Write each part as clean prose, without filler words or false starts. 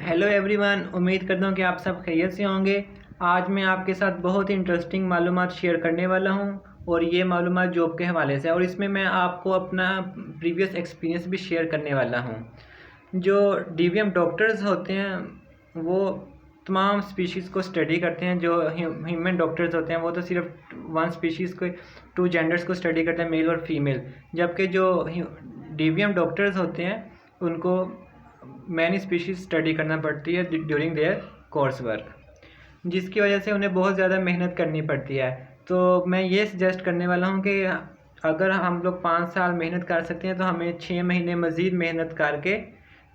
Hello everyone, उम्मीद करता हूँ कि आप सब खैरियत से होंगे। आज मैं आपके साथ बहुत ही इंटरेस्टिंग मालूमात शेयर करने वाला हूँ और ये मालूमात जॉब के हवाले से, और इसमें मैं आपको अपना प्रीवियस एक्सपीरियंस भी शेयर करने वाला हूँ। जो डीवीएम डॉक्टर्स होते हैं वो तमाम स्पीशीज़ को स्टडी करते हैं। जो ह्यूमन डॉक्टर्स होते हैं वो तो सिर्फ वन स्पीशीज़ को, टू जेंडर्स को स्टडी करते हैं, मेल और फीमेल। जबकि जो डीवीएम डॉक्टर्स होते हैं उनको मैनी स्पीशीज़ स्टडी करना पड़ती है ड्यूरिंग देयर कोर्स वर्क, जिसकी वजह से उन्हें बहुत ज़्यादा मेहनत करनी पड़ती है। तो मैं ये सजेस्ट करने वाला हूँ कि अगर हम लोग 5 साल मेहनत कर सकते हैं तो हमें 6 महीने मज़ीद मेहनत करके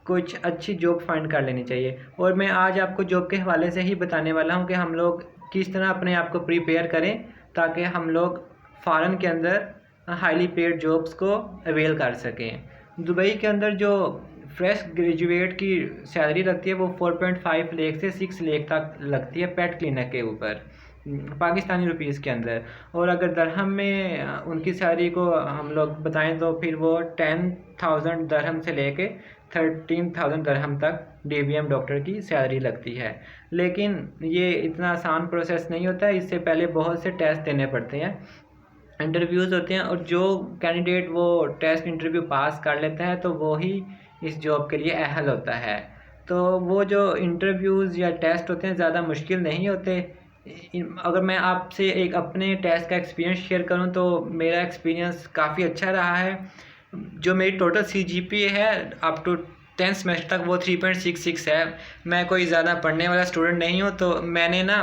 कुछ अच्छी जॉब फाइंड कर लेनी चाहिए। और मैं आज आपको जॉब के हवाले से ही बताने वाला हूँ कि हम लोग किस तरह अपने आप को प्रिपेयर करें ताकि हम लोग फ़ॉरेन के अंदर हाईली पेड जॉब्स को अवेल कर सकें। दुबई के अंदर जो फ्रेश ग्रेजुएट की सैलरी लगती है वो 4.5 लाख से 6 लाख तक लगती है पेट क्लिनिक के ऊपर, पाकिस्तानी रुपीज़ के अंदर। और अगर दरहम में उनकी सैलरी को हम लोग बताएं तो फिर वो 10,000 दरहम से लेके 13,000 दरहम तक डीवीएम डॉक्टर की सैलरी लगती है। लेकिन ये इतना आसान प्रोसेस नहीं होता है, इससे पहले बहुत से टेस्ट देने पड़ते हैं, इंटरव्यूज़ होते हैं, और जो कैंडिडेट वो टेस्ट इंटरव्यू पास कर लेता है तो वो ही इस जॉब के लिए अहल होता है। तो वो जो इंटरव्यूज़ या टेस्ट होते हैं ज़्यादा मुश्किल नहीं होते। अगर मैं आपसे एक अपने टेस्ट का एक्सपीरियंस शेयर करूं तो मेरा एक्सपीरियंस काफ़ी अच्छा रहा है। जो मेरी टोटल सीजीपीए है अप टू 10th सेमेस्टर तक वो 3.66 है। मैं कोई ज़्यादा पढ़ने वाला स्टूडेंट नहीं हूँ, तो मैंने ना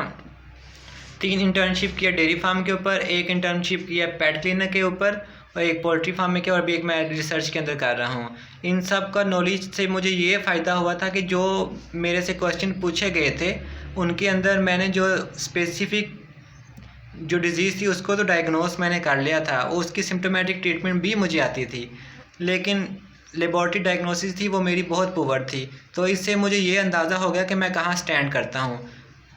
3 इंटर्नशिप किया डेयरी फार्म के ऊपर, 1 इंटर्नशिप किया पेट क्लिनिक के ऊपर, और एक पोल्ट्री फार्म में किया, और भी एक मैं रिसर्च के अंदर कर रहा हूँ। इन सब का नॉलेज से मुझे ये फ़ायदा हुआ था कि जो मेरे से क्वेश्चन पूछे गए थे उनके अंदर मैंने जो स्पेसिफ़िक जो डिज़ीज़ थी उसको तो डायग्नोस मैंने कर लिया था, उसकी सिम्टोमेटिक ट्रीटमेंट भी मुझे आती थी, लेकिन लेबॉर्ट्री डायग्नोसिस थी वो मेरी बहुत पुअर थी। तो इससे मुझे ये अंदाज़ा हो गया कि मैं कहाँ स्टैंड करता हूँ।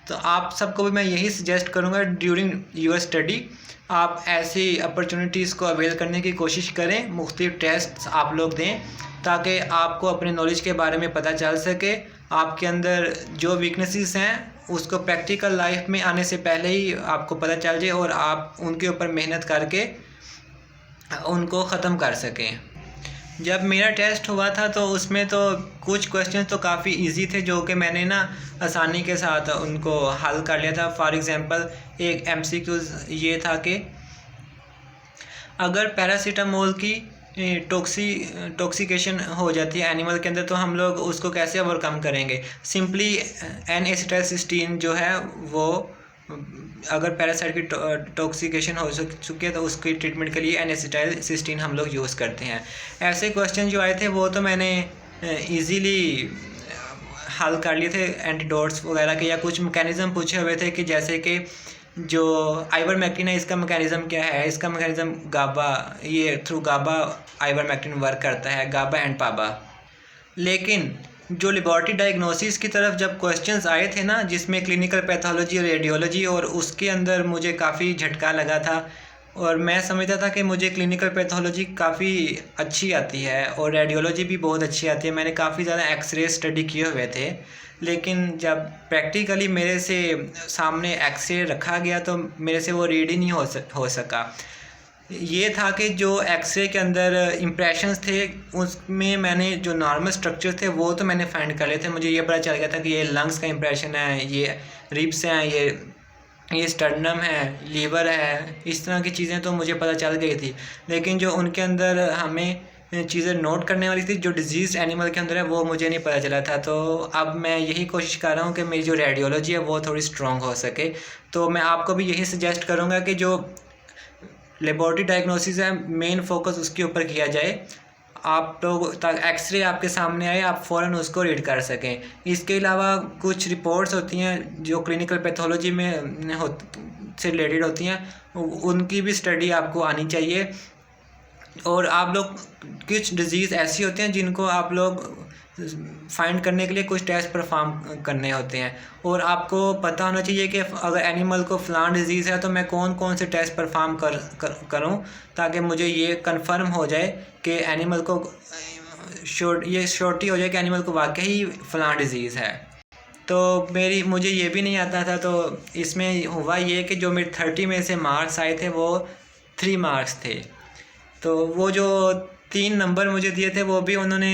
तो आप सबको भी मैं यही सजेस्ट करूँगा, ड्यूरिंग योर स्टडी आप ऐसी अपॉर्चुनिटीज़ को अवेल करने की कोशिश करें, मुख्तलिफ टेस्ट आप लोग दें ताकि आपको अपने नॉलेज के बारे में पता चल सके। आपके अंदर जो वीकनेसेस हैं उसको प्रैक्टिकल लाइफ में आने से पहले ही आपको पता चल जाए और आप उनके ऊपर मेहनत करके उनको ख़त्म कर सकें। जब मेरा टेस्ट हुआ था तो उसमें तो कुछ क्वेश्चन तो काफ़ी इजी थे जो कि मैंने ना आसानी के साथ उनको हल कर लिया था। फॉर एग्ज़ाम्पल एक एमसीक्यूज़ ये था कि अगर पैरासीटामोल की टॉक्सिकेशन हो जाती है एनिमल के अंदर तो हम लोग उसको कैसे ओवरकम करेंगे। सिंपली N-एसिटाइलसिस्टीन जो है वो अगर पैरासाइट की टॉक्सिकेशन हो चुकी है तो उसकी ट्रीटमेंट के लिए N-एसिटाइलसिस्टीन हम लोग यूज़ करते हैं। ऐसे क्वेश्चन जो आए थे वो तो मैंने इजीली हल कर लिए थे एंटीडोट्स वगैरह के, या कुछ मैकेनिज़्म पूछे हुए थे कि जैसे कि जो आइवरमेक्टिन है इसका मैकेनिज़्म क्या है। इसका मैकेनिज़्म गाबा, ये थ्रू गाबा आइवरमेक्टिन वर्क करता है, गाबा एंड पाबा। लेकिन जो लेबॉर्ट्री डायग्नोसिस की तरफ जब क्वेश्चंस आए थे ना, जिसमें क्लिनिकल पैथोलॉजी और रेडियोलॉजी, और उसके अंदर मुझे काफ़ी झटका लगा था और मैं समझता था कि मुझे क्लिनिकल पैथोलॉजी काफ़ी अच्छी आती है और रेडियोलॉजी भी बहुत अच्छी आती है। मैंने काफ़ी ज़्यादा एक्सरे स्टडी किए हुए थे, लेकिन जब प्रैक्टिकली मेरे से सामने एक्सरे रखा गया तो मेरे से वो रीड ही नहीं हो सका। ये था कि जो एक्सरे के अंदर इम्प्रेशंस थे उसमें मैंने जो नॉर्मल स्ट्रक्चर थे वो तो मैंने फाइंड कर लिए थे। मुझे ये पता चल गया था कि ये लंग्स का इम्प्रेशन है, ये रिब्स हैं, ये स्टर्नम है, लीवर है, इस तरह की चीज़ें तो मुझे पता चल गई थी। लेकिन जो उनके अंदर हमें चीज़ें नोट करने वाली थी जो डिजीज़ एनिमल के अंदर है वो मुझे नहीं पता चला था। तो अब मैं यही कोशिश कर रहा हूँ कि मेरी जो रेडियोलॉजी है वो थोड़ी स्ट्रॉन्ग हो सके। तो मैं आपको भी यही सजेस्ट करूँगा कि जो लेबॉर्ट्री डायग्नोसिस है मेन फोकस उसके ऊपर किया जाए। आप लोग तक एक्सरे आपके सामने आए आप फ़ौरन उसको रीड कर सकें। इसके अलावा कुछ रिपोर्ट्स होती हैं जो क्लिनिकल पैथोलॉजी में से रिलेटेड होती हैं, उनकी भी स्टडी आपको आनी चाहिए। और आप लोग कुछ डिज़ीज़ ऐसी होती हैं जिनको आप लोग फाइंड करने के लिए कुछ टेस्ट परफॉर्म करने होते हैं, और आपको पता होना चाहिए कि अगर एनिमल को फ़लान डिज़ीज़ है तो मैं कौन कौन से टेस्ट परफॉर्म करूं ताकि मुझे ये कंफर्म हो जाए कि एनिमल को ये श्योरिटी हो जाए कि एनिमल को वाकई फ़लाँ डिज़ीज़ है। तो मुझे ये भी नहीं आता था, तो इसमें हुआ ये कि जो मेरे 30 में से मार्क्स आए थे वो 3 मार्क्स थे। तो वो जो 3 नंबर मुझे दिए थे वो भी उन्होंने,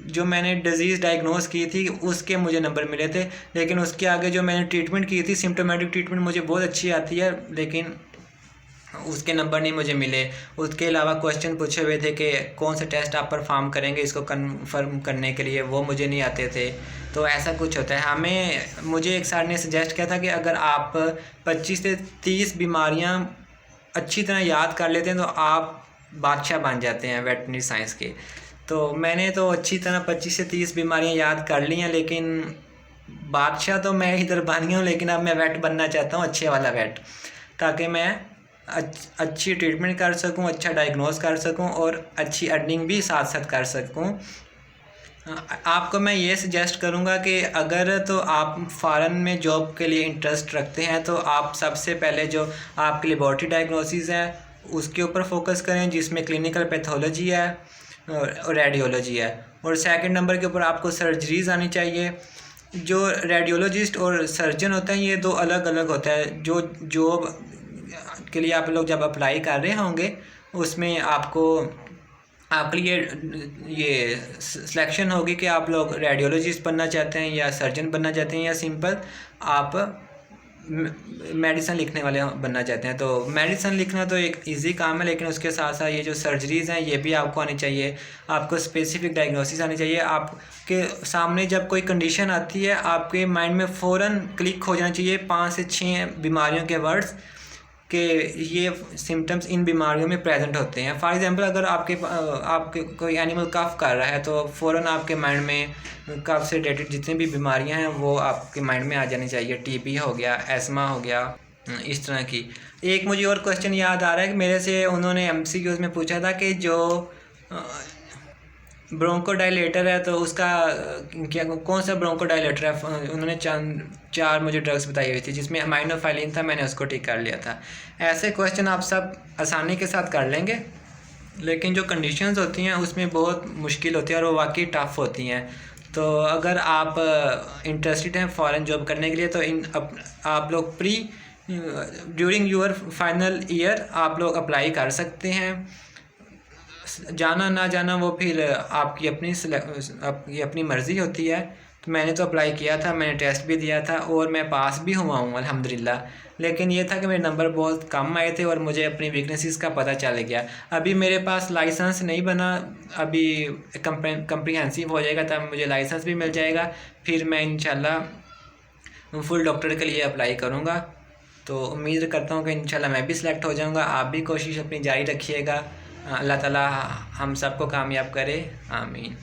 जो मैंने डिज़ीज़ डायग्नोस की थी उसके मुझे नंबर मिले थे, लेकिन उसके आगे जो मैंने ट्रीटमेंट की थी, सिम्टोमेटिक ट्रीटमेंट मुझे बहुत अच्छी आती है, लेकिन उसके नंबर नहीं मुझे मिले। उसके अलावा क्वेश्चन पूछे हुए थे कि कौन सा टेस्ट आप परफॉर्म करेंगे इसको कन्फर्म करने के लिए, वो मुझे नहीं आते थे। तो ऐसा कुछ होता है। मुझे एक सर ने सजेस्ट किया था कि अगर आप 25 से 30 बीमारियां अच्छी तरह याद कर लेते हैं तो आप बादशाह बन जाते हैं वेटरनरी साइंस के। तो मैंने तो अच्छी तरह 25 से 30 बीमारियां याद कर ली हैं, लेकिन बादशाह तो मैं इधर बन गया हूँ, लेकिन अब मैं वेट बनना चाहता हूँ, अच्छे वाला वेट, ताकि मैं अच्छी ट्रीटमेंट कर सकूं, अच्छा डायग्नोस कर सकूं और अच्छी अर्निंग भी साथ साथ कर सकूं। आपको मैं ये सजेस्ट करूंगा कि अगर तो आप फ़ॉरेन में जॉब के लिए इंटरेस्ट रखते हैं तो आप सबसे पहले जो आपकी लेबॉरेटरी डायग्नोसिस है उसके ऊपर फोकस करें, जिसमें क्लिनिकल पैथोलॉजी है और रेडियोलॉजी है। और सेकंड नंबर के ऊपर आपको सर्जरीज़ आनी चाहिए। जो रेडियोलॉजिस्ट और सर्जन होते हैं ये दो अलग अलग होता है। जो जॉब के लिए आप लोग जब अप्लाई कर रहे होंगे उसमें आपके लिए ये सिलेक्शन होगी कि आप लोग रेडियोलॉजिस्ट बनना चाहते हैं या सर्जन बनना चाहते हैं या सिंपल आप मेडिसिन लिखने वाले बनना चाहते हैं। तो मेडिसिन लिखना तो एक इजी काम है, लेकिन उसके साथ साथ ये जो सर्जरीज़ हैं ये भी आपको आनी चाहिए। आपको स्पेसिफिक डायग्नोसिस आनी चाहिए। आपके सामने जब कोई कंडीशन आती है आपके माइंड में फ़ौरन क्लिक हो जाना चाहिए 5 से 6 बीमारियों के वर्ड्स कि ये सिम्टम्स इन बीमारियों में प्रेजेंट होते हैं। फॉर एग्जांपल अगर आपके कोई एनिमल कफ कर रहा है तो फ़ौरन आपके माइंड में कफ से रिलेटेड जितनी भी बीमारियां हैं वो आपके माइंड में आ जानी चाहिए। टीबी हो गया, एस्मा हो गया, इस तरह की। एक मुझे और क्वेश्चन याद आ रहा है कि मेरे से उन्होंने MCQs में पूछा था कि जो ब्रोंकोडाइलेटर है तो उसका क्या, कौन सा ब्रोंकोडाइलेटर है। उन्होंने चार मुझे ड्रग्स बताई हुई थी जिसमें अमाइनोफाइलिन था, मैंने उसको टिक कर लिया था। ऐसे क्वेश्चन आप सब आसानी के साथ कर लेंगे, लेकिन जो कंडीशंस होती हैं उसमें बहुत मुश्किल होती है और वो वाकई टफ़ होती हैं। तो अगर आप इंटरेस्टेड हैं फ़ॉरेन जॉब करने के लिए तो आप लोग ड्यूरिंग योर फाइनल ईयर आप लोग अप्लाई कर सकते हैं। जाना ना जाना वो फिर आपकी अपनी मर्ज़ी होती है। तो मैंने तो अप्लाई किया था, मैंने टेस्ट भी दिया था और मैं पास भी हुआ हूँ अल्हम्दुलिल्लाह। लेकिन ये था कि मेरे नंबर बहुत कम आए थे और मुझे अपनी वीकनेसेस का पता चल गया। अभी मेरे पास लाइसेंस नहीं बना, अभी कम्प्रीहेंसिव हो जाएगा तब मुझे लाइसेंस भी मिल जाएगा, फिर मैं इंशाल्लाह फुल डॉक्टर के लिए अप्लाई करूँगा। तो उम्मीद करता हूँ कि इंशाल्लाह मैं भी सिलेक्ट हो जाऊँगा। आप भी कोशिश अपनी जारी रखिएगा। अल्लाह ताला हम सबको कामयाब करे, आमीन।